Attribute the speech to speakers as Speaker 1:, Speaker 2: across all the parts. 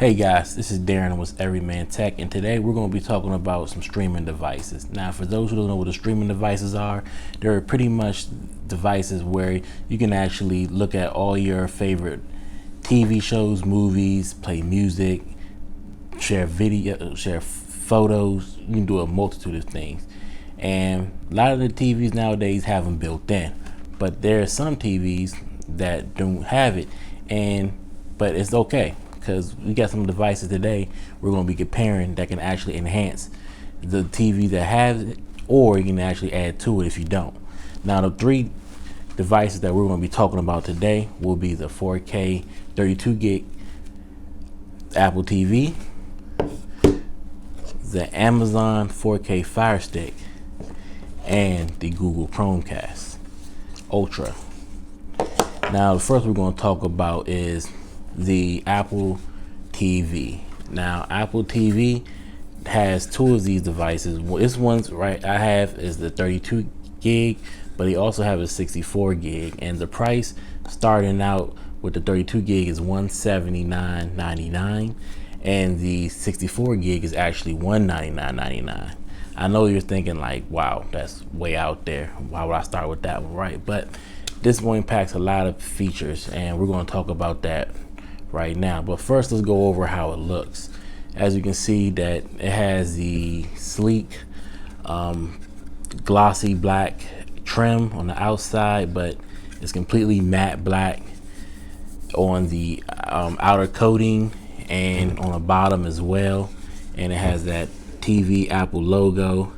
Speaker 1: Hey guys, this is Darren with Everyman Tech, and today we're going to be talking about some streaming devices. Now, for those who don't know what the streaming devices are, they're pretty much devices where you can actually look at all your favorite TV shows, movies, play music, share video, share photos. You can do a multitude of things. And a lot of the TVs nowadays have them built in, but there are some TVs that don't have it, but it's okay, because we got some devices today we're going to be comparing that can actually enhance the TV that has it, or you can actually add to it if you don't. Now, the three devices that we're going to be talking about today will be the 4K 32 gig Apple TV, the Amazon 4K FireStick, and the Google ChromeCast Ultra. Now, the first we're going to talk about is the Apple TV. Now, Apple TV has two of these devices. This one's right I have is the 32 gig, but they also have a 64 gig, and the price starting out with the 32 gig is $179.99, and the 64 gig is actually $199.99. I know you're thinking like, wow, that's way out there. Why would I start with that one, right? But this one packs a lot of features, and we're going to talk about that right now. But first, let's go over how it looks. As you can see, that it has the sleek glossy black trim on the outside, but it's completely matte black on the outer coating and on the bottom as well. And it has that TV Apple logo,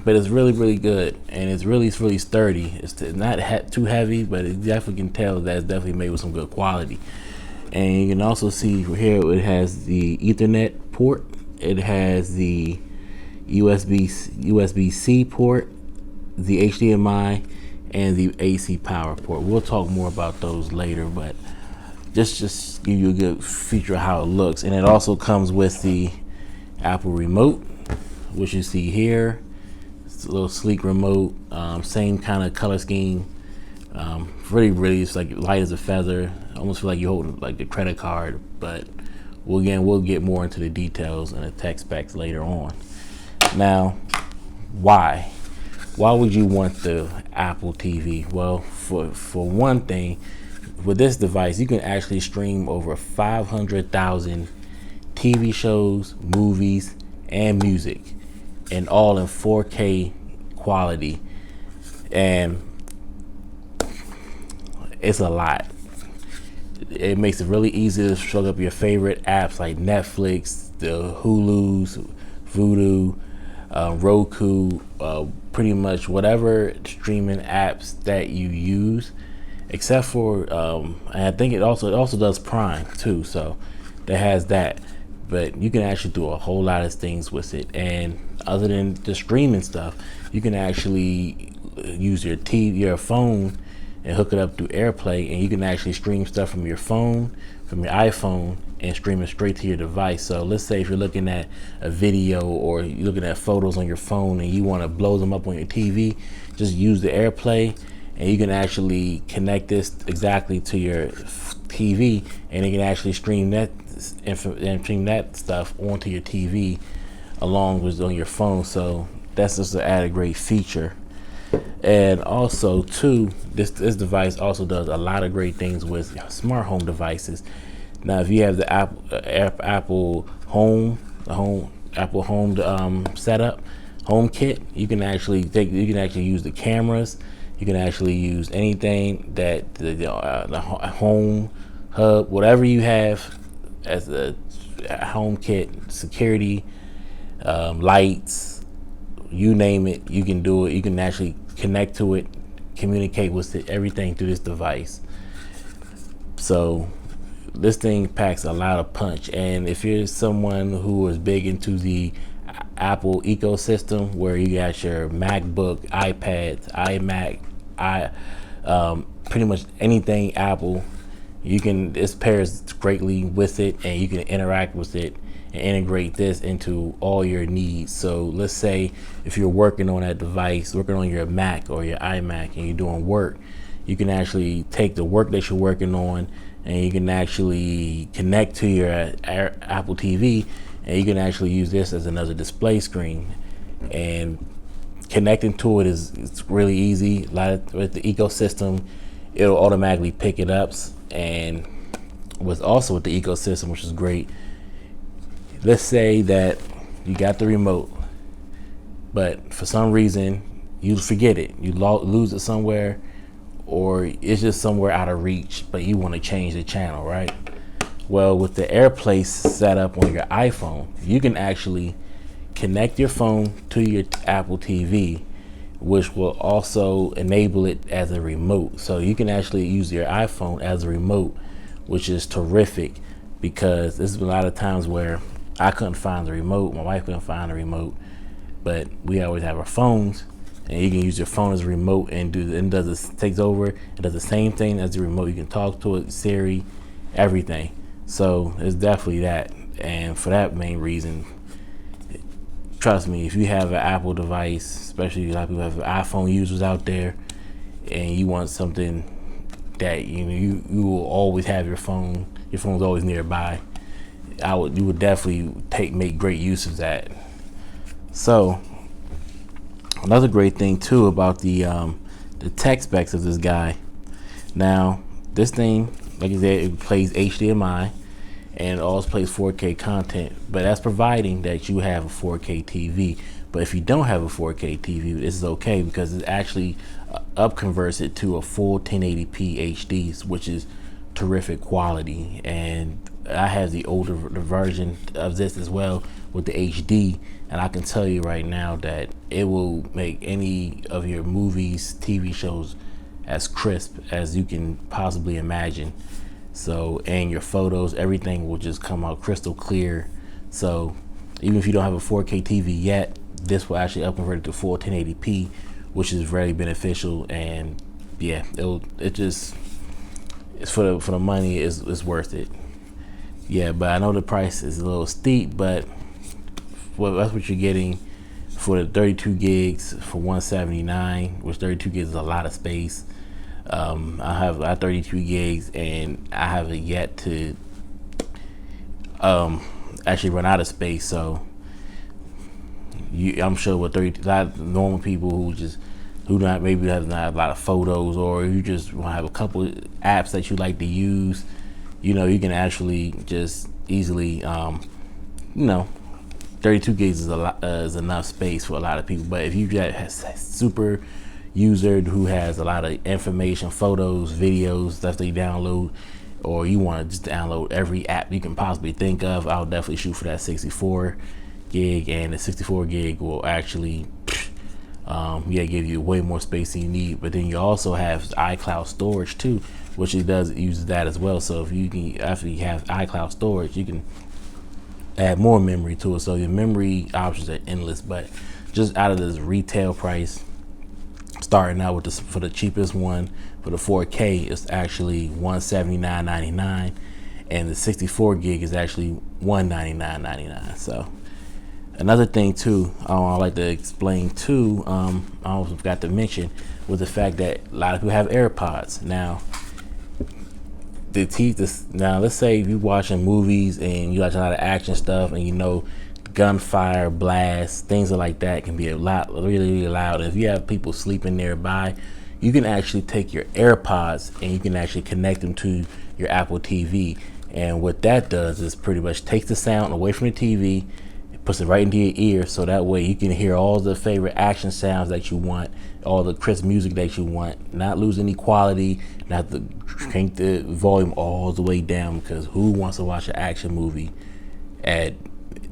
Speaker 1: but it's really good, and it's really sturdy. It's not too heavy, but it definitely can tell that it's definitely made with some good quality. And you can also see here it has the Ethernet port, it has the USB-C port, the HDMI, and the AC power port. We'll talk more about those later, but just give you a good feature of how it looks. And it also comes with the Apple remote, which you see here. It's a little sleek remote, same kind of color scheme. Really, it's like light as a feather. Almost feel like you're holding like a credit card, but we'll get more into the details and the tech specs later on. Now, why would you want the Apple TV? Well, for one thing, with this device, you can actually stream over 500,000 TV shows, movies, and music, and all in 4K quality. And it's a lot. It makes it really easy to show up your favorite apps like Netflix, the Hulu's, Vudu, Roku, pretty much whatever streaming apps that you use, except for and I think it also does Prime too, so it has that. But you can actually do a whole lot of things with it. And other than the streaming stuff, you can actually use your phone and hook it up through AirPlay, and you can actually stream stuff from your phone, from your iPhone, and stream it straight to your device. So let's say if you're looking at a video or you're looking at photos on your phone and you want to blow them up on your TV, just use the AirPlay, and you can actually connect this exactly to your TV, and it can actually stream that stuff onto your TV along with on your phone. So that's just an added great feature. And also too, this device also does a lot of great things with smart home devices. Now, if you have the Apple Home setup, home kit, you can actually use the cameras. You can actually use anything that the home hub, whatever you have as a home kit, security, lights, you name it, you can do it. You can actually connect to it, communicate with it, everything through this device. So this thing packs a lot of punch. And if you're someone who is big into the Apple ecosystem, where you got your MacBook, iPads, iMac, pretty much anything Apple, this pairs greatly with it, and you can interact with it and integrate this into all your needs. So let's say if you're working on that device, working on your Mac or your iMac, and you're doing work, you can actually take the work that you're working on and you can actually connect to your Apple TV, and you can actually use this as another display screen. And connecting to it is really easy. With the ecosystem, it'll automatically pick it up. And with the ecosystem, which is great, let's say that you got the remote, but for some reason you forget it, you lose it somewhere, or it's just somewhere out of reach, but you want to change the channel, right? Well, with the AirPlay setup on your iPhone, you can actually connect your phone to your Apple TV, which will also enable it as a remote. So you can actually use your iPhone as a remote, which is terrific, because there's a lot of times where I couldn't find the remote, my wife couldn't find the remote, but we always have our phones, and you can use your phone as a remote and takes over. It does the same thing as the remote. You can talk to it, Siri, everything. So it's definitely that. And for that main reason, trust me, if you have an Apple device, especially a lot of people have iPhone users out there, and you want something that you will always have your phone's always nearby, you would definitely make great use of that. So another great thing too about the tech specs of this guy. Now this thing, like I said, it plays HDMI and it also plays 4K content, but that's providing that you have a 4K TV. But if you don't have a 4K TV, this is okay, because it actually upconverts it to a full 1080p HD, which is terrific quality. And I have the older version of this as well with the HD, and I can tell you right now that it will make any of your movies, TV shows as crisp as you can possibly imagine. So, and your photos, everything will just come out crystal clear. So even if you don't have a 4K TV yet, this will actually upconvert it to full 1080p, which is very beneficial. And yeah, it's for the money, it's worth it. Yeah, but I know the price is a little steep, but that's what you're getting for the 32 gigs for $179, which 32 gigs is a lot of space. I have 32 gigs, and I haven't yet to actually run out of space. So I'm sure with a lot of normal people who maybe have not a lot of photos, or you just want to have a couple of apps that you like to use, you can actually just easily 32 gigs is enough space for a lot of people. But if you just have super user who has a lot of information, photos, videos, stuff they download, or you want to just download every app you can possibly think of, I'll definitely shoot for that 64 gig. And the 64 gig will actually give you way more space than you need. But then you also have iCloud storage too, which it uses that as well. So if you can, after you have iCloud storage, you can add more memory to it. So your memory options are endless. But just out of this retail price, starting out with this, for the cheapest one for the 4K, it's actually $179.99, and the 64 gig is actually $199.99. So another thing too, I like to explain too, I also forgot to mention, was the fact that a lot of people have AirPods. Now let's say if you're watching movies and you watch a lot of action stuff, and gunfire, blasts, things like that can be really loud. If you have people sleeping nearby, you can actually take your AirPods and you can actually connect them to your Apple TV. And what that does is pretty much takes the sound away from the TV, puts it right into your ear, so that way you can hear all the favorite action sounds that you want, all the crisp music that you want, not lose any quality, not to crank the volume all the way down, because who wants to watch an action movie at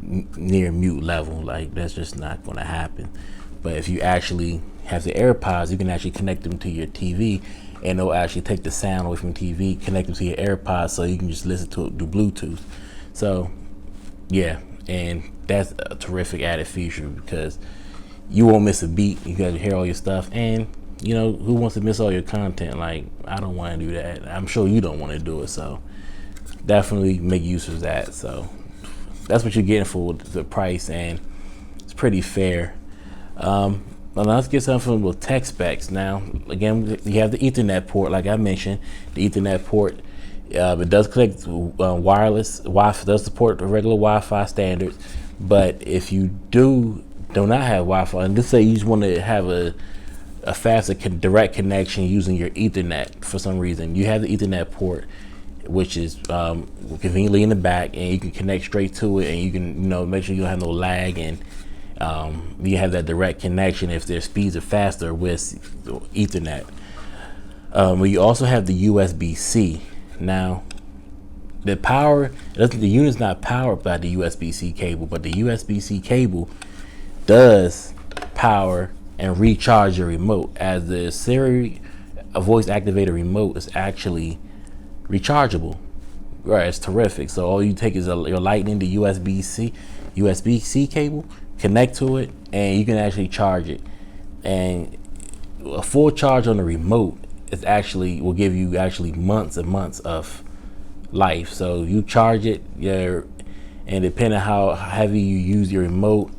Speaker 1: near mute level? Like, that's just not going to happen. But if you actually have the AirPods, you can actually connect them to your TV, and they'll actually take the sound away from the TV, connect them to your AirPods, so you can just listen to it through Bluetooth. So yeah, and that's a terrific added feature, because you won't miss a beat. You got to hear all your stuff, and who wants to miss all your content? Like, I don't want to do that. I'm sure you don't want to do it. So definitely make use of that. So that's what you're getting for the price, and it's pretty fair. Now let's get something with tech specs. Now, again, you have the Ethernet port, like I mentioned. The Ethernet port It does connect wireless Wi-Fi, does support the regular Wi-Fi standards, but if you do not have Wi-Fi, and let's say you just want to have a faster direct connection using your Ethernet for some reason, you have the Ethernet port, which is conveniently in the back, and you can connect straight to it, and you can make sure you don't have no lag, and you have that direct connection if their speeds are faster with Ethernet. But you also have the USB-C. Now, the unit's not powered by the USB-C cable, but the USB-C cable does power and recharge your remote, as the Siri voice activated remote is actually rechargeable. Right, it's terrific. So all you take is your lightning to USB-C cable, connect to it, and you can actually charge it. And a full charge on the remote will give you months and months of life. So you charge it, and depending on how heavy you use your remote,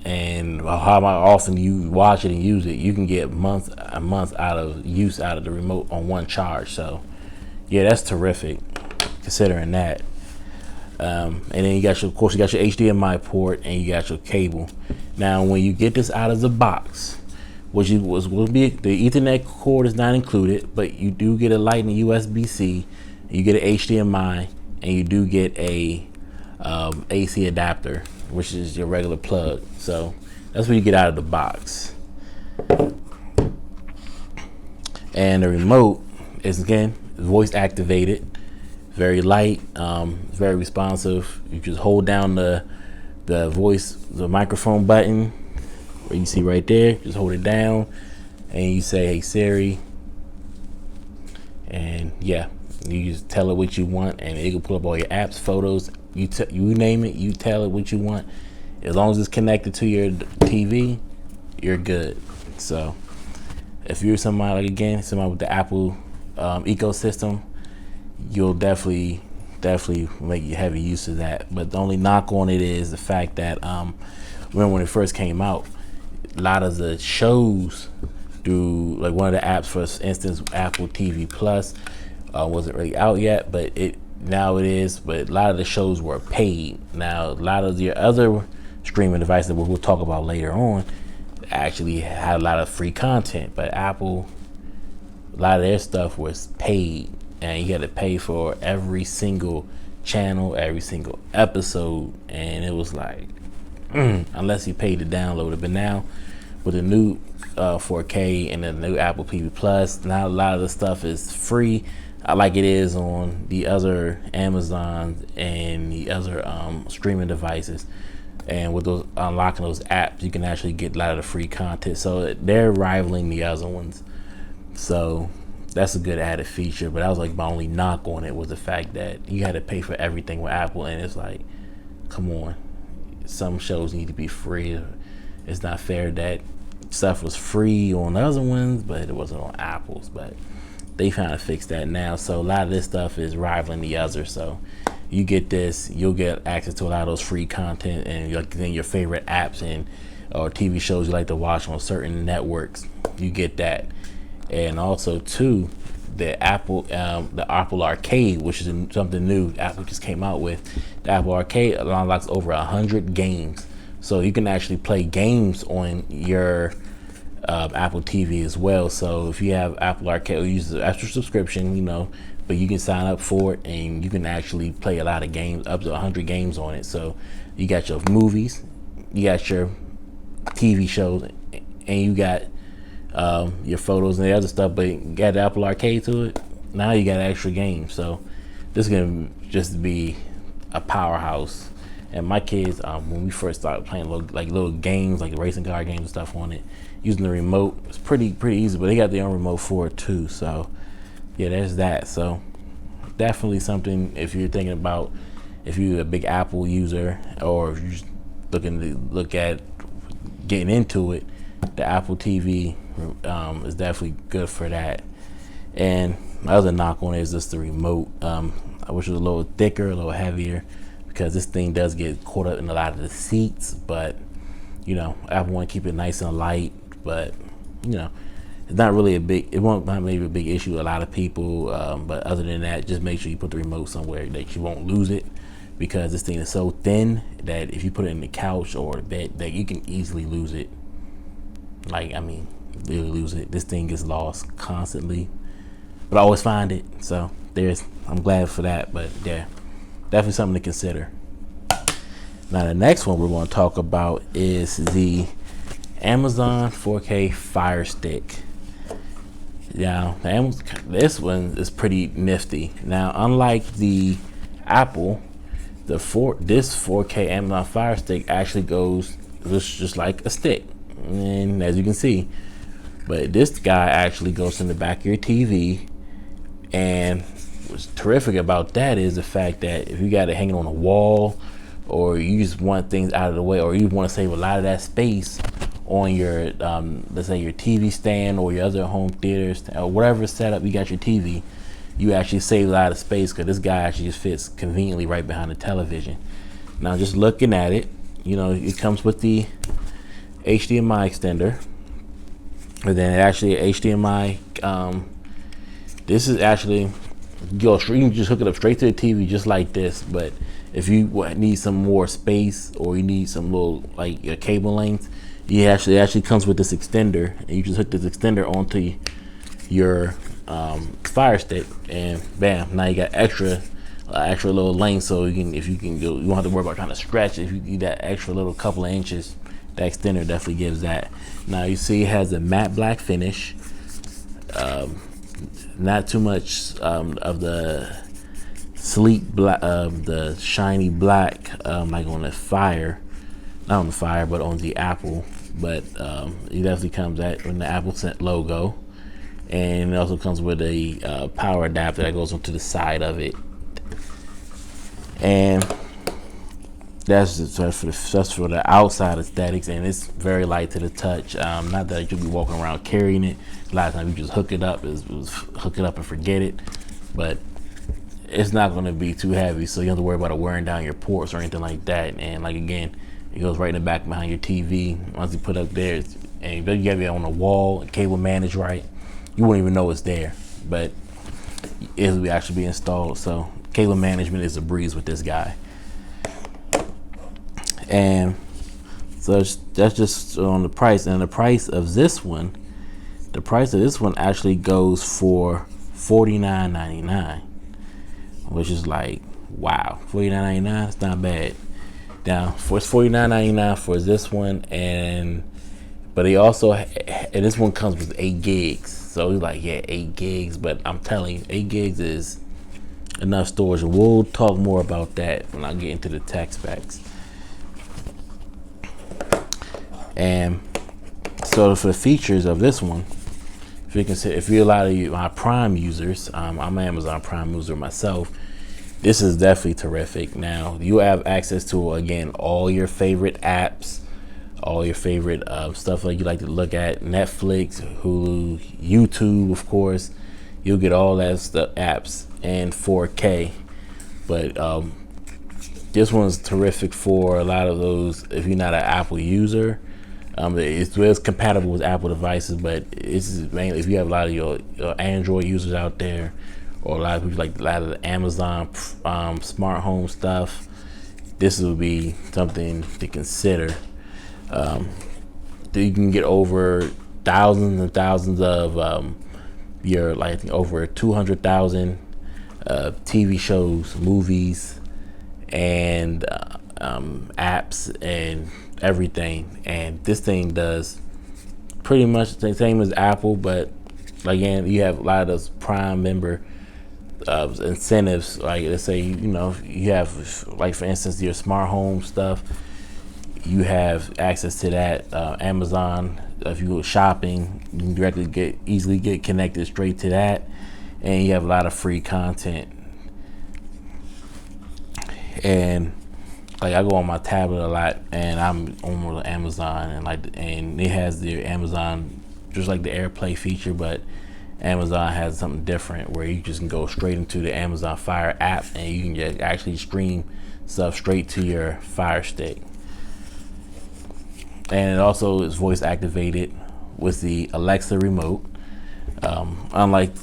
Speaker 1: and how often you watch it and use it, you can get months and months out of the remote on one charge. So yeah, that's terrific considering that. And then you got your HDMI port, and you got your cable. Now, when you get this out of the box, will be the Ethernet cord is not included, but you do get a Lightning USB-C, you get an HDMI, and you do get a AC adapter, which is your regular plug. So that's what you get out of the box. And the remote is, again, voice activated, very light, very responsive. You just hold down the microphone button, where you see right there, just hold it down, and you say, "Hey Siri," and yeah, you just tell it what you want, and it can pull up all your apps, photos. You name it, you tell it what you want. As long as it's connected to your TV, you're good. So if you're somebody with the Apple ecosystem, you'll definitely make heavy use of that. But the only knock on it is the fact that remember when it first came out, a lot of the shows through, like, one of the apps, for instance, AppleTV Plus, wasn't really out yet, but now it is. But a lot of the shows were paid. Now, a lot of your other streaming devices that we'll talk about later on actually had a lot of free content, but Apple, a lot of their stuff was paid, and you had to pay for every single channel, every single episode, and it was like, unless you paid to download it. But now with the new 4K and the new Apple TV Plus, now a lot of the stuff is free, like it is on the other Amazon and the other streaming devices. And with those unlocking those apps, you can actually get a lot of the free content. So they're rivaling the other ones. So that's a good added feature. But that was like my only knock on it, was the fact that you had to pay for everything with Apple, and it's like, come on, some shows need to be free. It's not fair that stuff was free on other ones, but it wasn't on Apple's. But they trying to fix that now. So a lot of this stuff is rivaling the other. So you get this, you'll get access to a lot of those free content, and then your favorite apps or TV shows you like to watch on certain networks, you get that. And also too, the Apple Arcade, which is something new Apple just came out with. The Apple Arcade unlocks over 100 games, so you can actually play games on your Apple TV as well. So if you have Apple Arcade, you use the extra subscription, but you can sign up for it, and you can actually play a lot of games, up to 100 games on it. So you got your movies, you got your TV shows, and you got your photos and the other stuff, but you got the Apple Arcade to it. Now you got extra games. So this is gonna just be a powerhouse. And my kids, when we first started playing little games, like racing car games and stuff on it, using the remote, it's pretty easy. But they got their own remote for it too. So yeah, there's that. So definitely something, if you're thinking about, if you're a big Apple user, or if you're just looking to look at getting into it, the Apple TV is definitely good for that. And my other knock on it is just the remote. I wish it was a little thicker, a little heavier, because this thing does get caught up in a lot of the seats. But Apple want to keep it nice and light, but it's not really it won't not maybe a big issue to a lot of people, but other than that, just make sure you put the remote somewhere that you won't lose it, because this thing is so thin that if you put it in the couch or the bed, that you can easily lose it. Like, I mean, really lose it. This thing gets lost constantly, but I always find it. So I'm glad for that. But yeah, definitely something to consider. Now the next one we're going to talk about is the Amazon 4K FireStick. Now this one is pretty nifty. Now, unlike the Apple, this 4K Amazon FireStick actually goes just like a stick, and as you can see, but this guy actually goes in the back of your TV. And what's terrific about that is the fact that if you got it hanging on a wall, or you just want things out of the way, or you want to save a lot of that space on your let's say your TV stand or your other home theaters or whatever setup you got your TV, you actually save a lot of space, because this guy actually just fits conveniently right behind the television. Now, just looking at it, you know, it comes with the HDMI extender, and then actually HDMI. This is actually, you can just hook it up straight to the TV just like this. But if you need some more space, or you need some little like a cable length, it actually comes with this extender, and you just hook this extender onto your Fire Stick, and bam, now you got extra little length. So you don't have to worry about trying to stretch. If you need that extra little couple of inches, that extender definitely gives that. Now you see it has a matte black finish. Not too much of the sleek black, the shiny black, like on the Fire, not on the Fire, but on the Apple. But it definitely comes with the Apple logo, and it also comes with a power adapter that goes onto the side of it. And that's for the outside aesthetics, and it's very light to the touch. Not that you'll be walking around carrying it. A lot of times you just hook it up, and forget it. But it's not going to be too heavy, so you don't have to worry about it wearing down your ports or anything like that. And like again, it goes right in the back behind your TV. Once you put it up there, and you have it on the wall, cable managed right, you won't even know it's there. But it will actually be installed. So cable management is a breeze with this guy. And so that's just on the price. And the price of this one actually goes for $49.99, which is like, wow, $49.99. It's not bad. Now, it's $49.99 for this one, but he also, and this one comes with 8 gigs. So he's like, yeah, 8 gigs, but I'm telling you, 8 gigs is enough storage. We'll talk more about that when I get into the tech specs. And so for the features of this one, if you're a lot of my Prime users, I'm an Amazon Prime user myself, this is definitely terrific. Now, you have access to, again, all your favorite apps, all your favorite stuff like you like to look at, Netflix, Hulu, YouTube, of course. You'll get all that stuff, apps, and 4K. But this one's terrific for a lot of those, if you're not an Apple user. It's compatible with Apple devices, but it's mainly if you have a lot of your Android users out there, or a lot of people like a lot of the Amazon smart home stuff. This will be something to consider. You can get over thousands and thousands of over 200,000 TV shows, movies, and apps and everything. And this thing does pretty much the same as Apple, but again, you have a lot of those Prime member incentives. Like, let's say, you have, like, for instance, your smart home stuff, you have access to that. Amazon, if you go shopping, you can easily get connected straight to that, and you have a lot of free content. And like, I go on my tablet a lot, and I'm on Amazon, and it has the Amazon, just like the AirPlay feature, but Amazon has something different where you just can go straight into the Amazon Fire app, and you can just actually stream stuff straight to your Fire Stick. And it also is voice activated with the Alexa remote. Unlike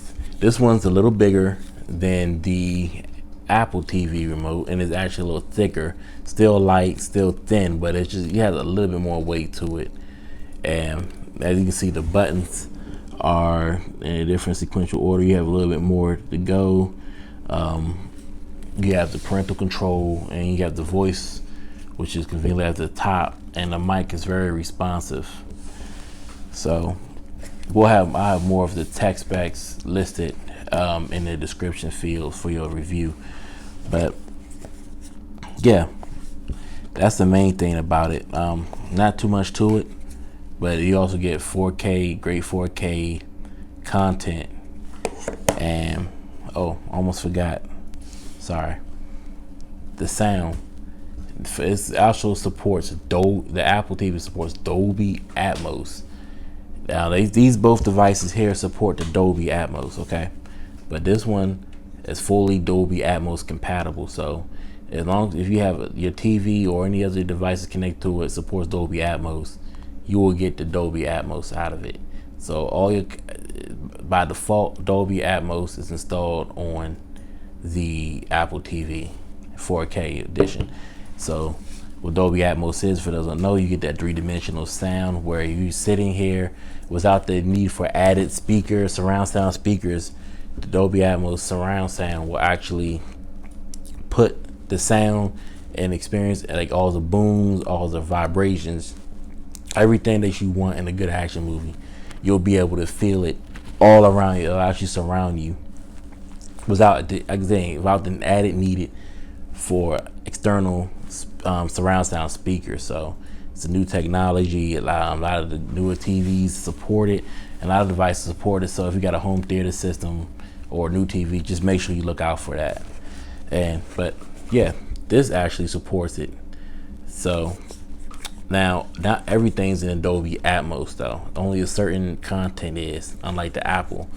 Speaker 1: this one's a little bigger than the Apple TV remote, and it's actually a little thicker, still light, still thin, but it's just, you have a little bit more weight to it. And as you can see, the buttons are in a different sequential order. You have a little bit more to go. You have the parental control, and you have the voice, which is conveniently at the top, and the mic is very responsive. So I have more of the tech specs listed in the description field for your review. But yeah, that's the main thing about it. Not too much to it, but you also get 4K, great 4K content. And oh, almost forgot. Sorry. The sound. It also supports the Apple TV supports Dolby Atmos. Now these both devices here support the Dolby Atmos, okay? But this one is fully Dolby Atmos compatible. So as long as if you have your TV or any other devices connected to it supports Dolby Atmos, you will get the Dolby Atmos out of it. So by default, Dolby Atmos is installed on the Apple TV 4K edition. So what Dolby Atmos is, for those who don't know, you get that three-dimensional sound where you sitting here without the need for added speakers, surround sound speakers. The Dolby Atmos surround sound will actually put the sound and experience, like all the booms, all the vibrations, everything that you want in a good action movie. You'll be able to feel it all around you. It'll actually surround you without the added needed for external surround sound speakers. So it's a new technology. A lot of the newer TVs support it, and a lot of devices support it. So if you got a home theater system or a new TV, just make sure you look out for that. But yeah, this actually supports it. So now, not everything's in Dolby Atmos though. Only a certain content is, unlike the Apple.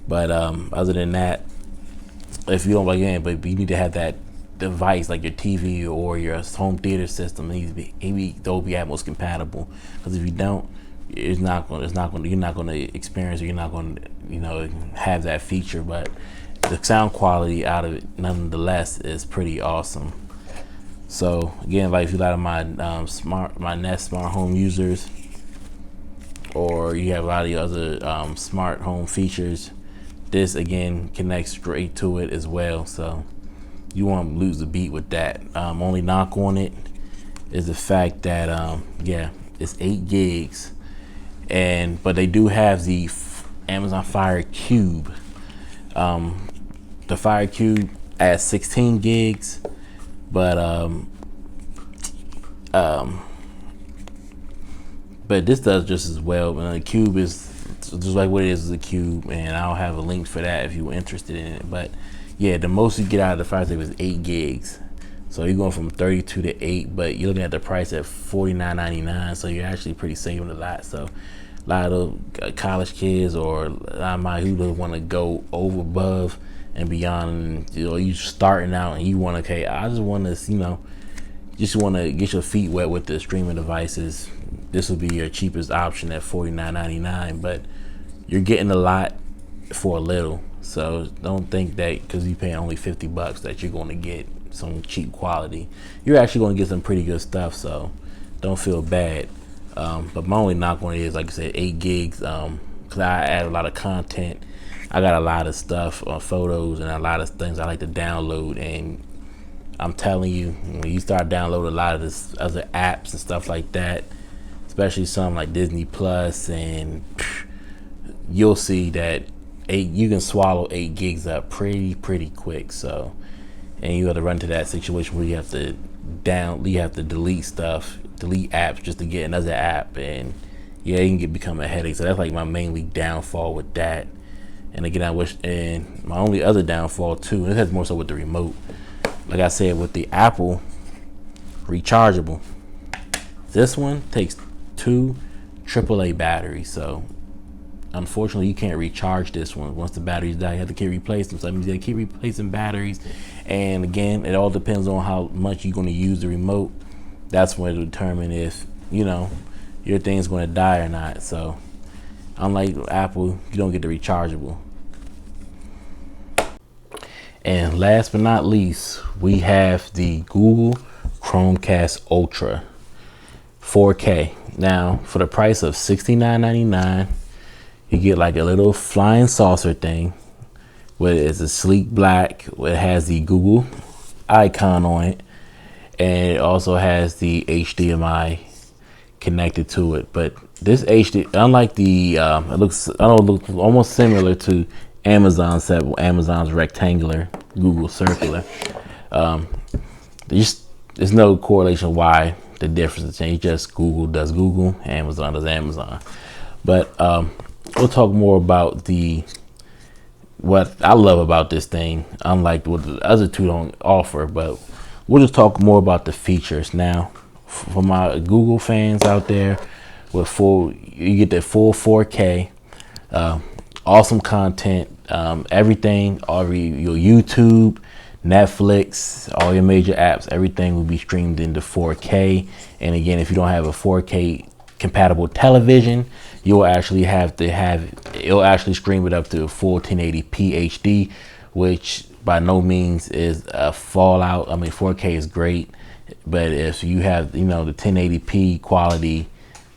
Speaker 1: But other than that, if you don't like it, but you need to have that device like your TV or your home theater system needs to be Dolby Atmos compatible. Because if you don't, you're not going to experience, or you're not going to, have that feature. But the sound quality out of it, nonetheless, is pretty awesome. So again, like if you lot of my Nest smart home users, or you have a lot of the other smart home features, this again connects straight to it as well. So you won't lose the beat with that. Only knock on it is the fact that it's 8 gigs, but they do have the Amazon Fire Cube. The Fire Cube adds 16 gigs. But this does just as well. The Cube is just like what it is a Cube, and I'll have a link for that if you're interested in it. But yeah, the most you get out of the Fire Stick is 8 gigs. So you're going from 32 to 8, but you're looking at the price at $49.99. So you're actually pretty saving a lot. So a lot of college kids or who want to go above and beyond, you starting out and you want to, I just want to, get your feet wet with the streaming devices. This will be your cheapest option at $49.99, but you're getting a lot for a little. So don't think that because you pay only $50 that you're going to get some cheap quality. You're actually going to get some pretty good stuff. So don't feel bad. But my only knock on it is, like I said, 8 gigs. Because I add a lot of content. I got a lot of stuff, photos, and a lot of things I like to download. And I'm telling you, when you start downloading a lot of this other apps and stuff like that, especially some like Disney Plus, and you'll see that you can swallow 8 gigs up pretty quick. So, and you have to run into that situation where you have to delete apps just to get another app, and yeah, it can become a headache. So that's like my mainly downfall with that. And again, and my only other downfall too, and it has more so with the remote. Like I said, with the Apple Rechargeable, this one takes 2 AAA batteries. So unfortunately, you can't recharge this one. Once the batteries die, you have to keep replacing them. So that means they keep replacing batteries. And again, it all depends on how much you're going to use the remote. That's when it'll determine if your thing's going to die or not. So Unlike Apple, you don't get the rechargeable. And last but not least, we have the Google ChromeCast Ultra 4K. Now, for the price of $69.99, you get like a little flying saucer thing, where it's a sleek black, where it has the Google icon on it, and it also has the HDMI connected to it. But this HD, unlike the, it looks almost similar to Amazon set, Amazon's rectangular, Google circular. There's no correlation why the difference is changed. Just Google does Google, Amazon does Amazon. But we'll talk more about what I love about this thing, unlike what the other two don't offer. But we'll just talk more about the features now. For my Google fans out there, you get the full 4K, awesome content, everything, your YouTube, Netflix, all your major apps, everything will be streamed into 4K. And again, if you don't have a 4K compatible television, you'll actually it'll actually stream it up to a full 1080p HD, which by no means is a fallout. I mean, 4K is great, but if you have, the 1080p quality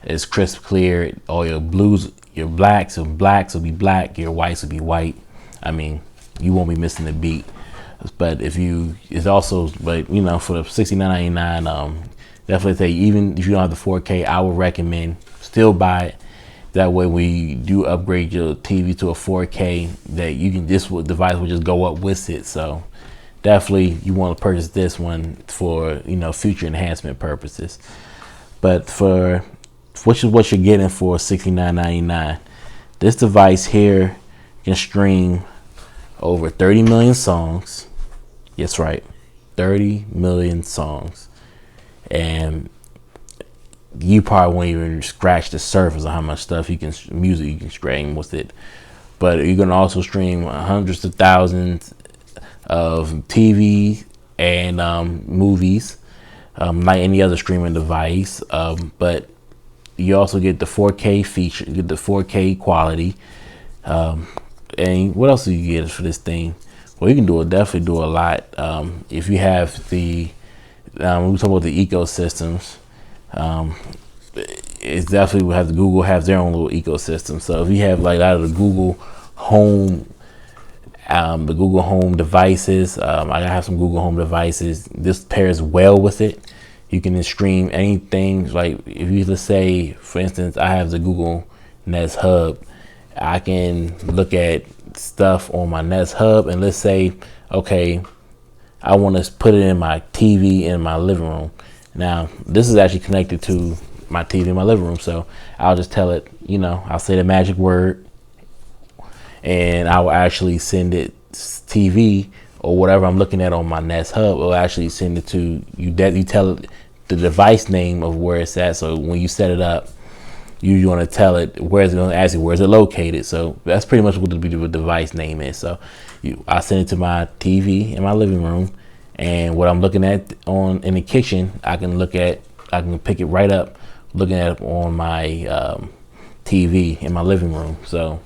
Speaker 1: is crisp clear, all your blacks will be black, your whites will be white. I mean, you won't be missing a beat. But for the $69.99, definitely say, even if you don't have the 4K, I would recommend still buy it. That way, when you do upgrade your TV to a 4K, this device will just go up with it. So definitely you want to purchase this one for, future enhancement purposes. But for what you're getting for $69.99, this device here can stream over 30 million songs. That's right, 30 million songs. And you probably won't even scratch the surface of how much music you can stream with it. But you can also stream hundreds of thousands of TV and movies, like any other streaming device. But you also get the 4K feature, you get the 4K quality. And what else do you get for this thing? Well, you can definitely do a lot. If you have we talk about the ecosystems, it's definitely Google has their own little ecosystem. So if you have like out of the Google Home, devices, I have some Google Home devices. This pairs well with it. You can stream anything. Like if you just say, for instance, I have the Google Nest Hub, I can look at stuff on my Nest Hub, and let's say, okay, I want to put it in my TV in my living room. Now, this is actually connected to my TV in my living room, so I'll just tell it, I'll say the magic word, and I will actually send it TV or whatever I'm looking at on my Nest Hub. Will actually send it to you. You tell it the device name of where it's at. So when you set it up, you want to tell it where's it going to ask you where's it located. So that's pretty much what the device name is. So I send it to my TV in my living room, and what I'm looking at in the kitchen, I can pick it right up, looking at it on my TV in my living room. So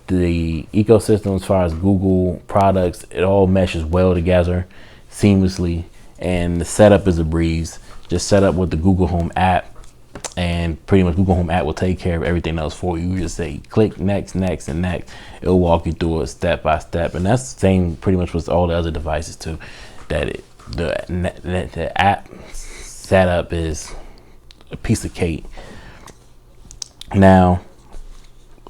Speaker 1: the ecosystem, as far as Google products, it all meshes well together seamlessly, and the setup is a breeze. Just set up with the Google Home app, and pretty much Google Home app will take care of everything else for you. You just say click next, next, and next. It'll walk you through it step by step, and that's the same pretty much with all the other devices too. The app setup is a piece of cake. Now,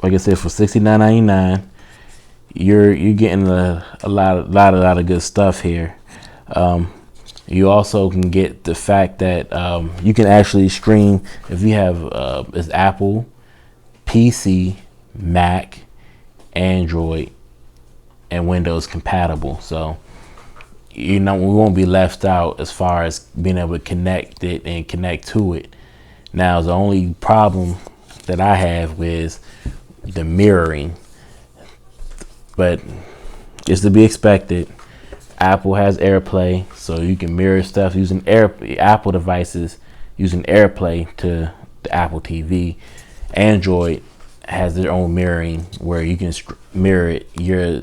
Speaker 1: like I said, for $69.99, you're getting a lot of good stuff here. You also can get the fact that you can actually stream if you have it's Apple, PC, Mac, Android, and Windows compatible. So we won't be left out as far as being able to connect it and connect to it. Now, the only problem that I have is the mirroring, but it's to be expected. Apple has AirPlay, so you can mirror stuff using Apple devices using AirPlay to the Apple TV. Android has their own mirroring where you can mirror your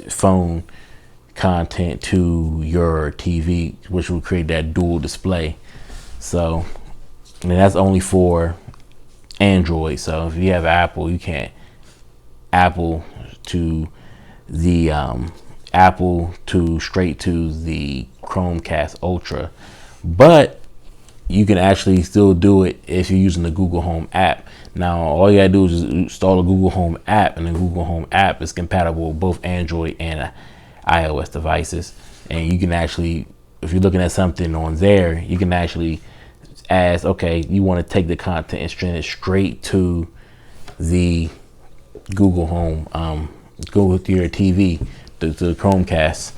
Speaker 1: phone content to your TV, which will create that dual display. So, and that's only for Android. So if you have Apple, you can't Apple to the straight to the ChromeCast Ultra, but you can actually still do it if you're using the Google Home app. Now all you gotta do is just install a Google Home app, and the Google Home app is compatible with both Android and iOS devices. And you can actually, if you're looking at something on there, you can actually ask, okay, you want to take the content and stream it straight to the Google Home, go with your TV, the Chromecast.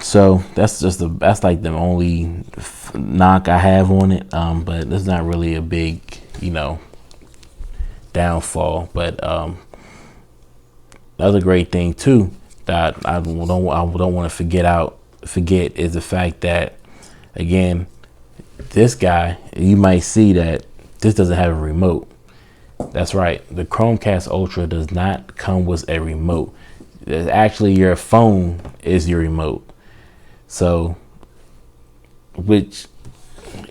Speaker 1: So that's like the only knock I have on it, but it's not really a big, downfall. But another great thing too that I don't want to forget is the fact that, again, this guy, you might see that this doesn't have a remote. That's right, the ChromeCast Ultra does not come with a remote. It's actually your phone is your remote. So, which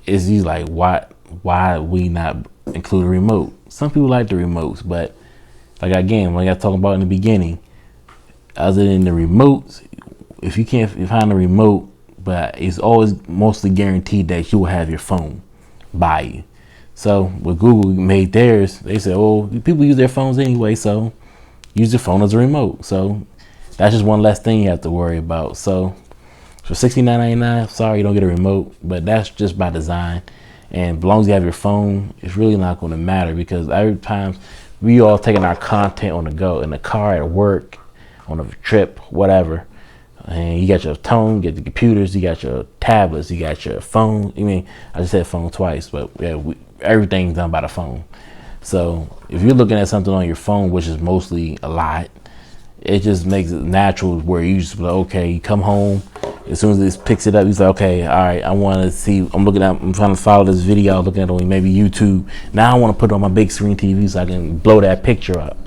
Speaker 1: is, you like, why we not include a remote? Some people like the remotes, but like, again, like I was talking about in the beginning, other than the remotes, if you can't find a remote, but it's always mostly guaranteed that you will have your phone by you. So when Google made theirs, they said, oh, people use their phones anyway, so use your phone as a remote. So that's just one less thing you have to worry about. So for $69.99, sorry, you don't get a remote, but that's just by design. And as long as you have your phone, it's really not going to matter, because every time we all taking our content on the go, in the car, at work, on a trip, whatever. And you got your phone, you got the computers, you got your tablets, you got your phone. I mean, I just said phone twice, but yeah, everything's done by the phone. So if you're looking at something on your phone, which is mostly a lot, it just makes it natural where you just be like, okay, you come home, as soon as it picks it up, you say, okay, all right, I want to see, I'm trying to follow this video, I'm looking at on maybe YouTube. Now I want to put it on my big screen TV so I can blow that picture up.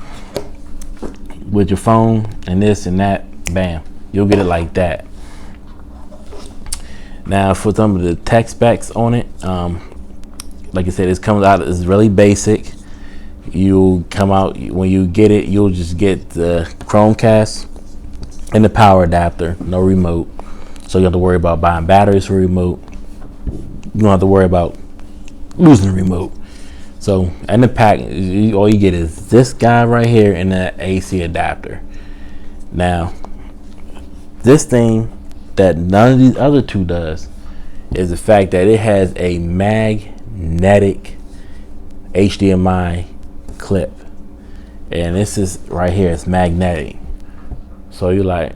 Speaker 1: With your phone and this and that, bam, you'll get it like that. Now for some of the tech specs on it, like I said, it comes out, it's really basic. You'll come out, when you get it, you'll just get the Chromecast and the power adapter, no remote. So you don't have to worry about buying batteries for a remote. You don't have to worry about losing the remote. So in the pack, all you get is this guy right here and that AC adapter. Now, this thing that none of these other two does is the fact that it has a magnetic HDMI clip. And this is right here, it's magnetic. So you're like,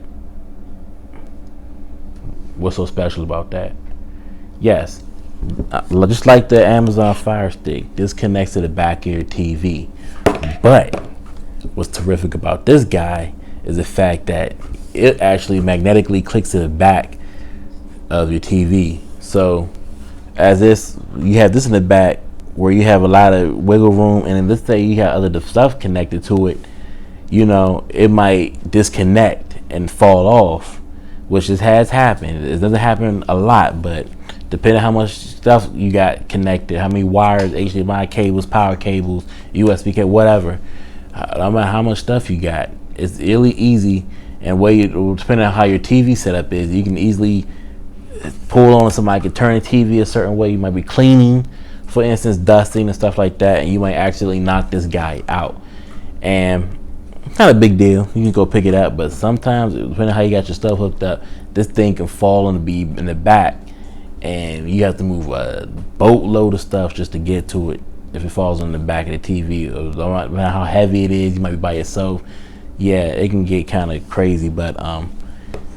Speaker 1: what's so special about that? Yes, just like the Amazon FireStick, this connects to the back of your TV. But what's terrific about this guy is the fact that it actually magnetically clicks to the back of your TV. So as this, you have this in the back where you have a lot of wiggle room, and then let's say you have other stuff connected to it, it might disconnect and fall off, which has happened. It doesn't happen a lot, but depending on how much stuff you got connected, how many wires, HDMI cables, power cables, USB cable, whatever, no matter how much stuff you got, it's really easy. And depending on how your TV setup is, you can easily pull on somebody can turn the TV a certain way. You might be cleaning, for instance, dusting and stuff like that, and you might actually knock this guy out. And not a big deal, you can go pick it up, but sometimes, depending on how you got your stuff hooked up, this thing can fall in the back, and you have to move a boatload of stuff just to get to it if it falls on the back of the TV. No matter how heavy it is, you might be by yourself. Yeah, it can get kind of crazy. But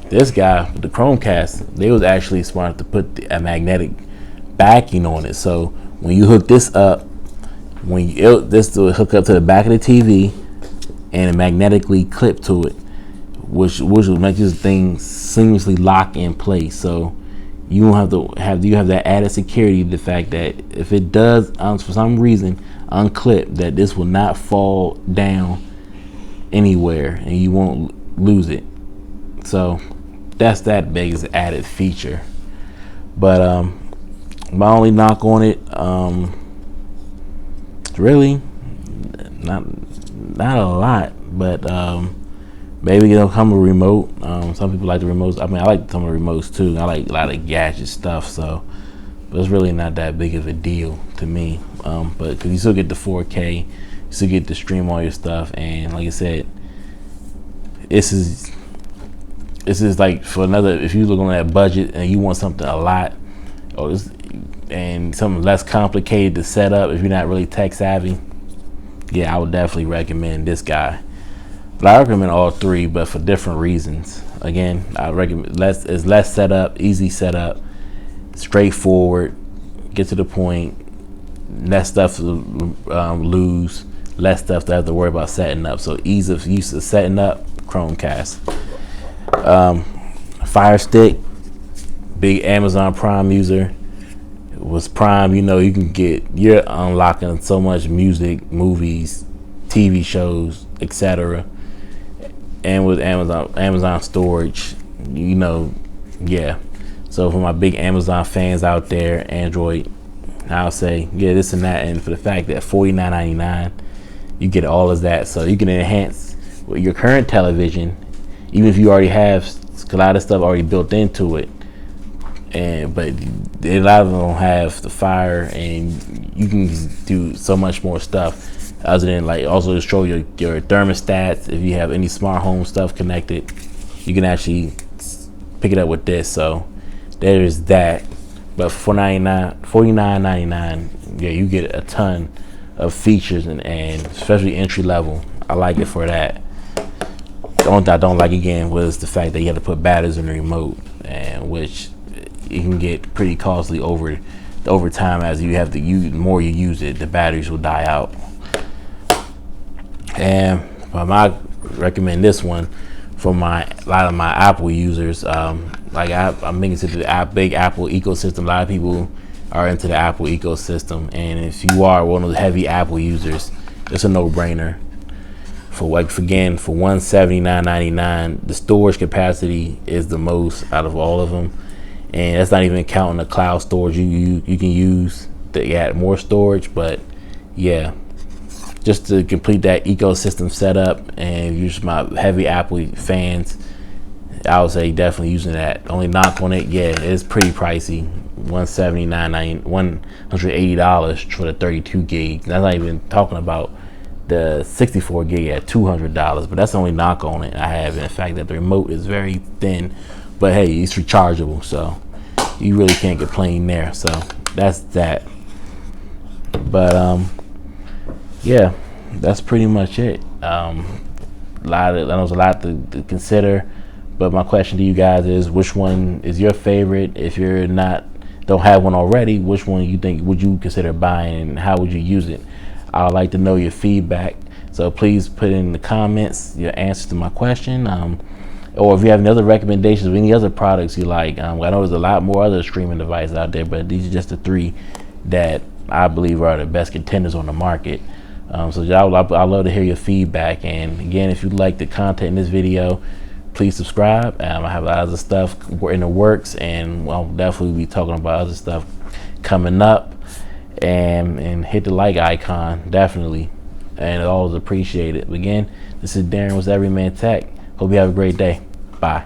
Speaker 1: this guy, the Chromecast, they was actually smart to put a magnetic backing on it. So when you hook this up, this will hook up to the back of the TV, and it magnetically clip to it, which will make this thing seamlessly lock in place. So you don't have that added security, the fact that if it does for some reason unclip, that this will not fall down anywhere and you won't lose it. So that's that biggest added feature. But my only knock on it, really not a lot, but maybe it'll come with a remote. Some people like the remotes. I mean, I like some of the remotes too. I like a lot of gadget stuff, so but it's really not that big of a deal to me. But because you still get the 4K, you still get to stream all your stuff, and like I said, this is like for another. If you look on that budget and you want something a lot, and something less complicated to set up, if you're not really tech savvy, yeah, I would definitely recommend this guy. But I recommend all three, but for different reasons. Again, I recommend less setup, easy setup, straightforward, get to the point, less stuff to lose, less stuff to have to worry about setting up. So ease of use of setting up, ChromeCast. FireStick, big Amazon Prime user. Was Prime, you can you're unlocking so much music, movies, TV shows, etc. And with Amazon storage, yeah. So for my big Amazon fans out there, Android, I'll say, yeah, this and that. And for the fact that $49.99, you get all of that. So you can enhance with your current television, even if you already have a lot of stuff already built into it. But a lot of them don't have the Fire, and you can do so much more stuff other than like also to show your thermostats. If you have any smart home stuff connected, you can actually pick it up with this. So there's that. But for $49.99, yeah, you get a ton of features and especially entry level. I like it for that. The only thing I don't like again was the fact that you have to put batteries in the remote, and which it can get pretty costly over time. As you have to use, the more you use it, the batteries will die out. And I recommend this one for a lot of my Apple users. Like I'm making it to the big Apple ecosystem. A lot of people are into the Apple ecosystem, and if you are one of the heavy Apple users, it's a no-brainer. For $179.99, the storage capacity is the most out of all of them. And that's not even counting the cloud storage you can use to add more storage. But yeah, just to complete that ecosystem setup, and use my heavy Apple fans, I would say definitely using that. Only knock on it, yeah, it's pretty pricey. $180 for the 32 gig. That's not even talking about the 64 gig at $200, but that's the only knock on it I have. In fact, that the remote is very thin, but hey, it's rechargeable, so you really can't complain there. So that's that. But yeah, that's pretty much it. I know there's a lot to consider, but my question to you guys is, which one is your favorite? If you're don't have one already, which one would you consider buying, and how would you use it? I'd like to know your feedback, so please put in the comments your answers to my question, or if you have any other recommendations of any other products you like. I know there's a lot more other streaming devices out there, but these are just the three that I believe are the best contenders on the market. So I'd love to hear your feedback, and again, if you like the content in this video, please subscribe. I have a lot of other stuff in the works, and I'll definitely be talking about other stuff coming up. And hit the like icon, definitely, and it's always appreciated. Again, this is Darren with Everyman Tech. Hope you have a great day. Bye.